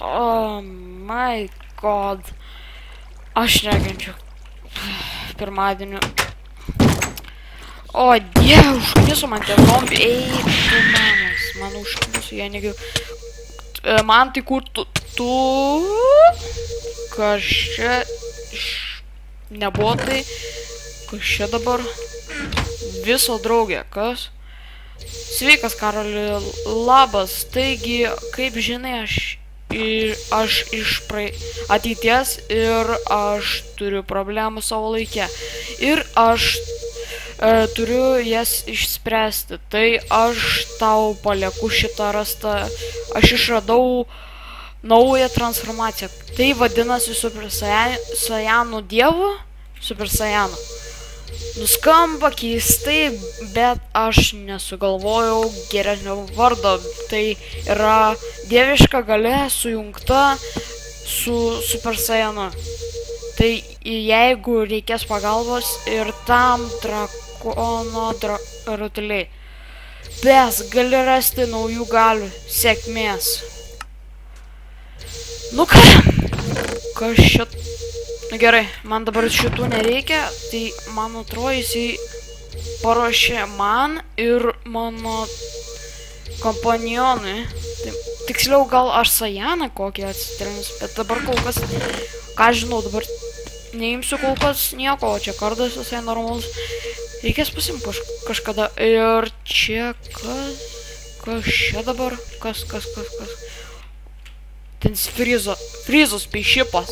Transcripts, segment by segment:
Oh my god. Aš nekenčiu pirmadienį. O dieve, užkniso man tie zombiai. Ei, tu manas. Man užkniso, jie negiu. Man tai kur tu... Kas čia... Nebuvo tai... Kas čia dabar? Viso draugė, kas? Sveikas, Karoli, labas. Taigi, kaip žinai, aš iš ateities ir aš turiu problemų savo laikę. Ir aš turiu jas išspręsti. Tai aš tau palieku šitą rastą. Aš išradau naują transformaciją. Tai vadinasi Super Saiyanų dievu. Super Saiyanų. Nuskamba keistai, bet aš nesugalvojau geresnio vardo. Tai yra dieviška galia sujungta su Super Saiyanu. Tai jeigu reikės pagalbos ir tam drakono rutuliai. Bes, gali rasti naujų galių. Sėkmės. Nu ką? Kas šit... Na gerai, man dabar šitų nereikia, tai man atrodo jisai paruošė man ir mano kompanionui. Tai, tiksliau gal aš Saiyaną kokį atsitrins, bet dabar kol kas, ką žinau, dabar neimsiu kol kas nieko, o čia kardas visai normalus. Reikės pasimti kažkada. Ir čia kas? Kas čia dabar? Kas? Ten Frizos speišipas.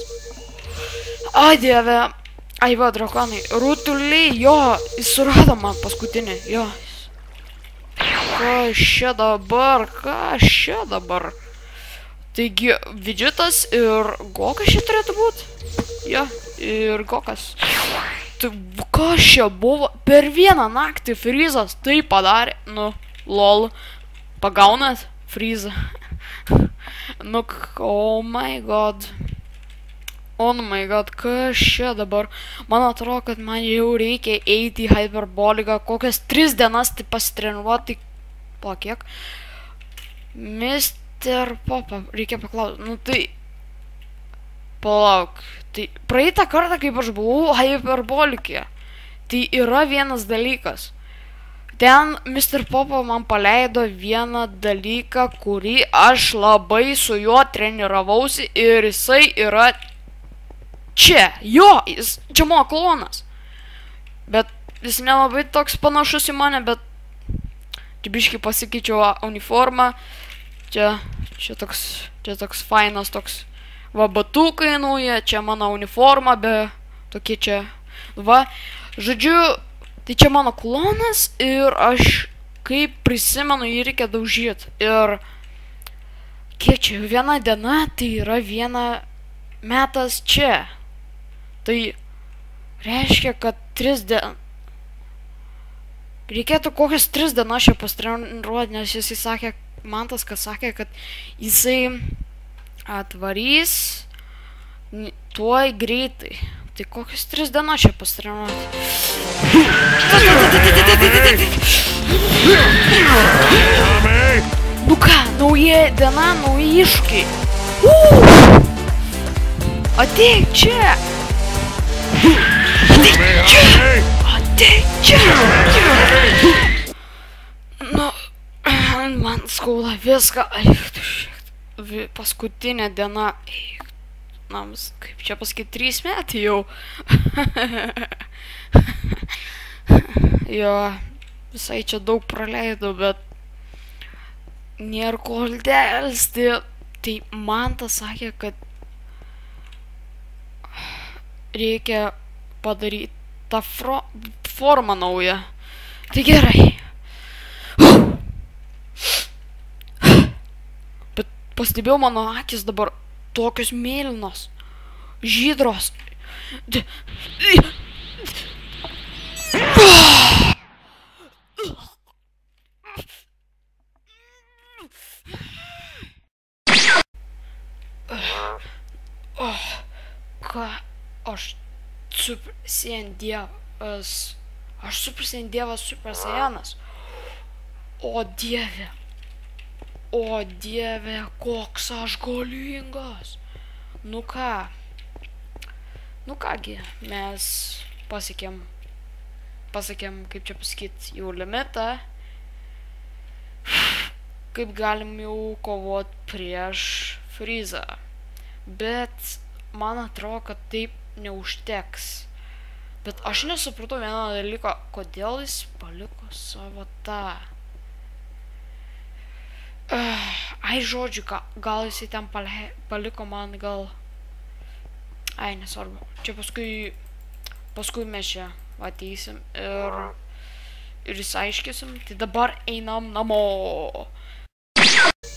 Ai dieve, ai va, drakonai, rutuliai, jo, jis surado man paskutinį, jo. Kas čia dabar? Taigi, Vidžitas ir Gokas čia turėtų būt? Jo, ir Gokas. Tai kas čia buvo? Per vieną naktį Frizas tai padarė, nu, lol, pagaunat Frizą. Nu, oh my god. Oh my god, kas čia dabar? Man atrodo, kad man jau reikia eiti į hyperboliką, kokias 3 dienas tai pasitreniruoti. Kiek? Mr. Popa, reikia paklausti. Nu tai... Palauk. Tai praeitą kartą, kaip aš buvau hyperbolikė, tai yra vienas dalykas. Ten Mr. Popa man paleido vieną dalyką, kurį aš labai su juo treniravausi ir jisai yra... Čia, jo, jis čia mano klonas. Bet jis nelabai toks panašus į mane, bet čia biškai pasikeičiau uniformą. Čia toks fainas, toks va batukai nauja, čia mano uniforma, be tokie čia, va. Žodžiu, tai čia mano klonas ir aš kaip prisimenu jį reikia daužyti. Ir kiek čia, viena diena, tai yra viena metas čia. Tai reiškia, kad 3 dienas... Reikėtų kokias 3 dienas čia pasitreniruoti, nes jisai sakė, Mantas, kad sakė, kad jisai atvarys tuoj greitai. Tai kokias 3 dienas čia pasitreniruoti. Nu ką, nauja diena, nauji iššūkiai. Ateik čia! Ateik čia! Nu, man skauda viską. Paskutinė diena. Kaip čia pasakyti, 3 metai jau. Jo, visai čia daug praleidau, bet nėra ko delsti. Tai Mantas sakė, kad reikia padaryti tą formą naują. Tai gerai. Bet pastebėjau, mano akis dabar tokios mėlynos, žydros. Ką? Aš Super Saiyan dievas. Aš Super Saiyan dievas, Super Saiyanas. O dieve. O dieve, koks aš galingas. Nu ką? Nu kągi, mes pasiekėm, kaip čia pasakyt, jau limitą. Kaip galim jau kovot prieš Freezą. Bet man atrodo, kad taip neužteks. Bet aš nesupratau vieno dalyko, kodėl jis paliko savo tą. Ai, žodžiu, gal jisai ten paliko man, gal... Ai, nesvarbu. Čia paskui mes čia ateisim ir išsiaiškysim. Tai dabar einam namo.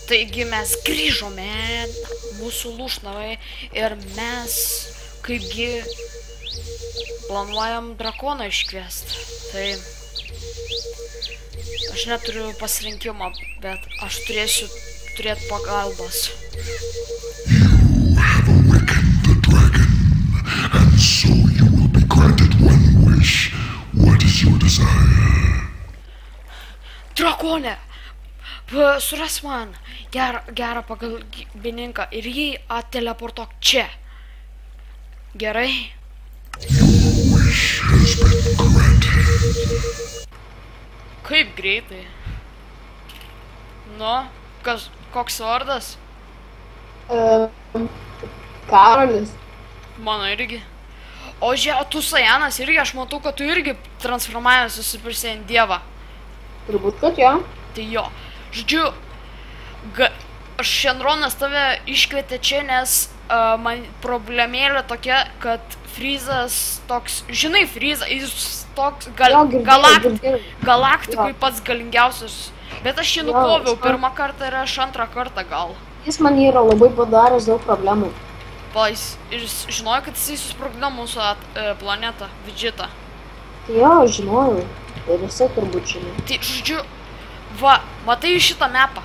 Taigi mes grįžome, mūsų lūšnavai, ir mes kaipgi planuojam drakoną iškviest. Tai aš neturiu pasirinkimo, bet aš turėsiu turėti pagalbos. You have awakened the dragon, and so you will be granted one wish. What is your desire? Drakonė! Suras man gerą pagalbininką ir jį ateleportuok čia. Gerai? Your wish has been granted. Kaip greitai? Nu, koks vardas? Karolis. Mano irgi. O žiūrėjau, tu Sajanas irgi, aš matau, kad tu irgi transformavęs susiprisi ant dievą. Turbūt, kad jo. Tai jo. Žodžiu, Shenronas tave iškvietė čia, nes man problemėlė tokia, kad Freezas toks, žinai Freezą, jis toks galaktikui pats galingiausias. Bet aš jį nukoviau pirmą kartą ir aš antrą kartą gal. Jis man yra labai padaręs daug problemų. Ir žinojo, kad jisai susprogdino mūsų planetą, Vidžitą. Tai jo, žinojau. Ir jisai turbūt žinai. Tai žodžiu, va, matai šitą mapą?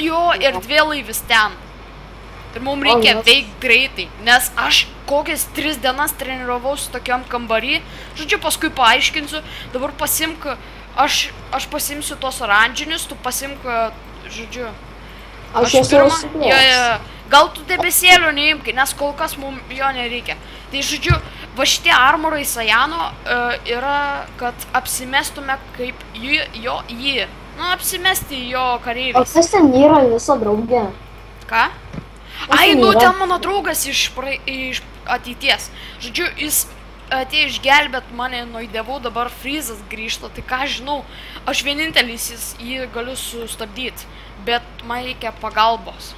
Jo erdvėlaivis ten. Ir mums reikia veikti greitai, nes aš kokias 3 dienas treniravausi tokiam kambarį. Žodžiu, paskui paaiškinsiu. Dabar pasimk, aš pasimsiu tos oranžinius, tu pasimk, žodžiu. Aš esu užsikrėjęs. Gal tu debesėlių neimk, nes kol kas mums jo nereikia. Tai žodžiu, va šitie armorai Sajano yra, kad apsimestume kaip jį. Nu, apsimesti jo kareiviais. O kas ten yra viso draugė? Ką? Ai, nu ten mano draugas iš ateities. Žodžiu, jis atėjo išgelbėt mane nuo dievų, dabar Freezas grįžta, tai ką žinau, aš vienintelis jį galiu sustabdyti, bet man reikia pagalbos.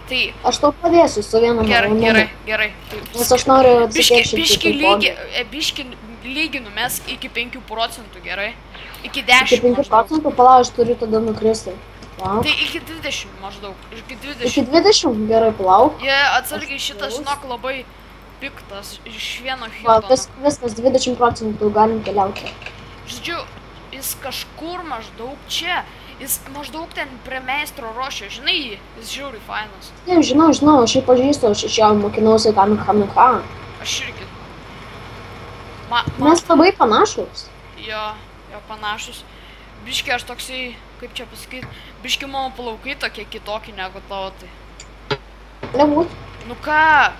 Tai... Aš tau padėsiu su vienu Gerai. Nes aš noriu atsikėšinti. Biški lyginu mes iki 5%, gerai? Iki 10 Iki 5%, pala, aš turiu tada nukristi. Tai iki 20 maždaug. Iki 20. Iki 20? Gerai, plauk. Jie atsargiai šitas, žinok, labai piktas iš vieno hito. Viskas 20% galim keliauti. Žodžiu, jis kažkur maždaug čia. Jis maždaug ten prie meistro ruošia, žinai jį? Jis žiauriai fainas. Taip, žinau, aš jį pažįstu, aš iš jo mokinausi Kamehameha. Aš irgi. Mes labai panašus. Jo, panašus. Biški aš toksai, kaip čia pasakyti, biški mano plaukai tokie kitokie negu tavo, tai. Nebūt. Nu ką?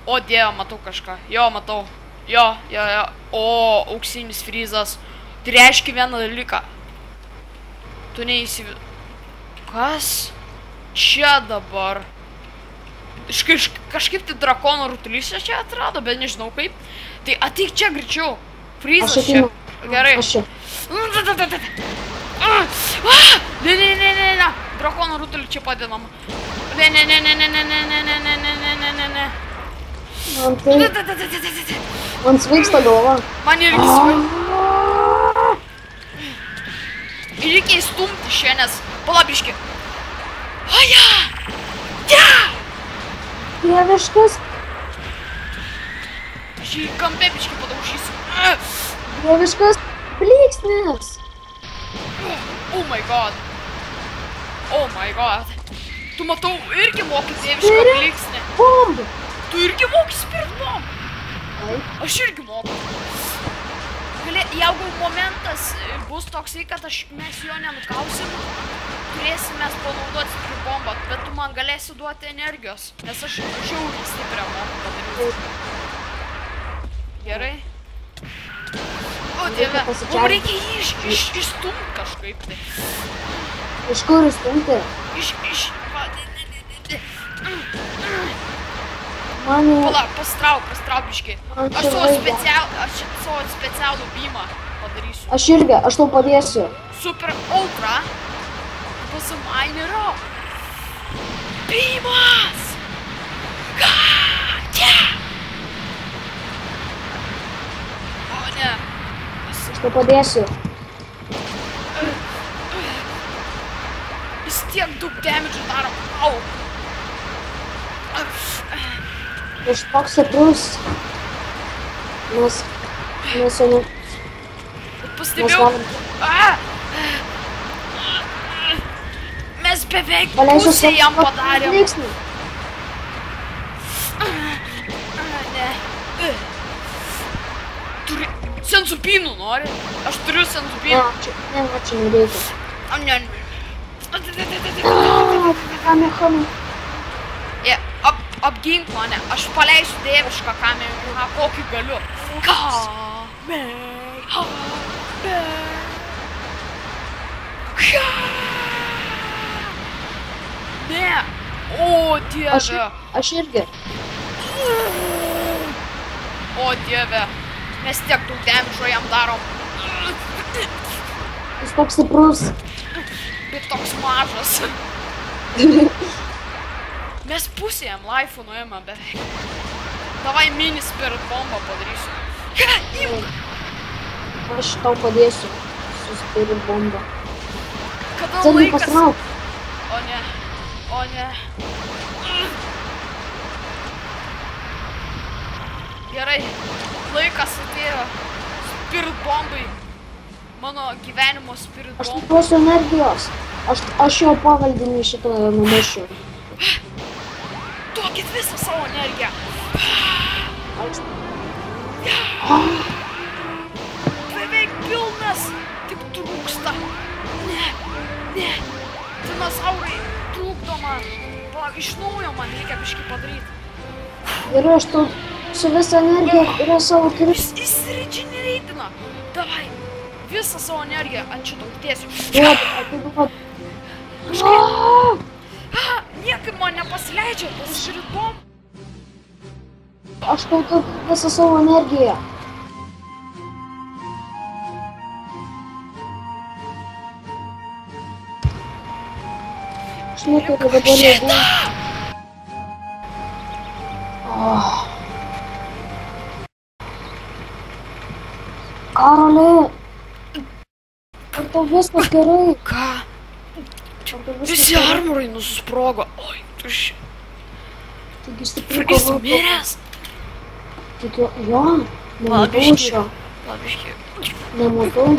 O dieve, matau kažką. Jo, matau. Jo. O, auksinis Freezas. Tai reiškia vieną dalyką. Tu Kas? Čia dabar. Kažkaip tai drakono rutulys čia atrado, bet nežinau kaip. Tai ateik čia greičiau. Freezas čia. Gerai. Ne. Drakono rutulį čia padedam. Ne. Man svaigsta galva. Man irgi svaigsta. Reikia įstumti šią, nes palabiški. Aja! Ja! Dieviškas. Aš jį kampė biški padaužysiu. Dieviškas blyksnis. Oh my god. Tu matau irgi moki dievišką blyksnį. Bomb. Tu irgi moki spirt bomb. Aš irgi moku. Jeigu momentas bus toksai, kad mes jo nenukausim, turėsim mes panaudoti Spirit bombą, bet tu man galėsi duoti energijos, nes aš žiauriai stiprią moku padaryti. Gerai? O dieve, mums reikia jį išstumti kažkaip tai. Iš kur išstumti? Mane... Pala, pastrauk biškiai. Aš savo specialų bymą padarysiu. Aš irgi, aš tau padėsiu. Super ultra. Pasimainerio. Bymas! O ne. Aš tau padėsiu. Jis tiek daug damage daro. Au. Aš toks stiprus. Mes jau ne... Pastebėjau. Mes beveik Paleisiu pusę jam padarėm. veiksmį. Ne. Turi... Sensupinų nori? Aš turiu sensupinų. Ne, čia nereikia. Ne. Kamehame. Apgink mane, aš paleisiu dievišką kamehame, kokį galiu. Ne! O, dieve! Aš irgi. O, dieve! Mes tiek daug damage jam darom. Jis toks stiprus. Bet toks mažas. Mes pusę jam life'ų nuėjome beveik. Davai mini Spirit bombą padarysiu. Imk! Aš tau padėsiu su Spirit bomba. Kada Celi, laikas... pasitrauk. O ne. O ne. Gerai. Laikas atėjo Spirit bombai. Mano gyvenimo Spirit Aš bombai. duosiu energijos. Aš jo pavaldinį šitą numešiu. Duokit visą savo energiją. Beveik pilnas. Tik trūksta. Ne. Dinozaurai trūkdo man. Iš naujo man reikia biškį padaryti. Ir aš tu su visą energiją, kurią savo turiu. Jis regenereitina. Davai. Visą savo energiją ant šito uždėsiu. Duodu. Niekaip man nepasileidžia tas Spirit bomb. Aš tau turiu visą savo energiją. Aš neturiu dabar jėgų. Karoli! Ar tau viskas gerai? Ką? Ar tau viskas Visi gerai? armorai nusprogo. Oi, tuščia. Taigi stipriai Jis kovoju. miręs. Taigi, jo, nematau Labiški. šio. Labiški. Nematau.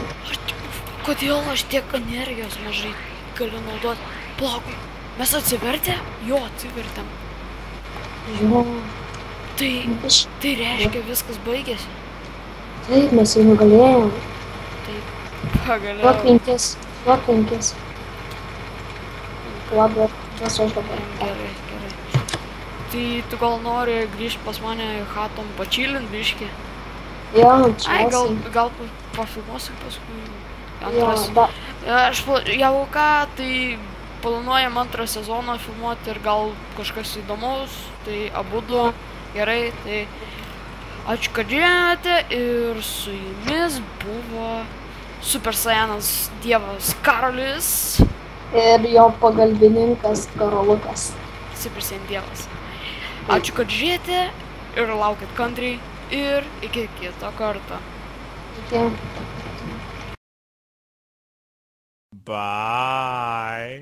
Kodėl aš tiek energijos mažai galiu naudoti? Plaukui. Mes atsivertė? Jo, atsivertėm. Jo. Tai reiškia viskas baigėsi. Taip, mes jau nugalėjom. Taip, Duok pagaliau. 5. Duok 5. Labai, tas aš dabar. Gerai. Tai tu gal nori grįžti pas mane į chatom pačilint biškį? Jo, čia Ai, esi. gal pafilmuosim paskui. Jo, Antras. da. Aš jau ką, tai planuojam antrą sezoną filmuoti ir gal kažkas įdomaus, tai abudu. Gerai, tai ačiū, kad žiūrėjote ir su jumis buvo Super Saiyanas dievas Karolis. Ir jo pagalbininkas Karolukas. Super Saiyan dievas. Ačiū, kad žiūrėjote ir laukit kantriai ir iki kito karto. Iki. Bye.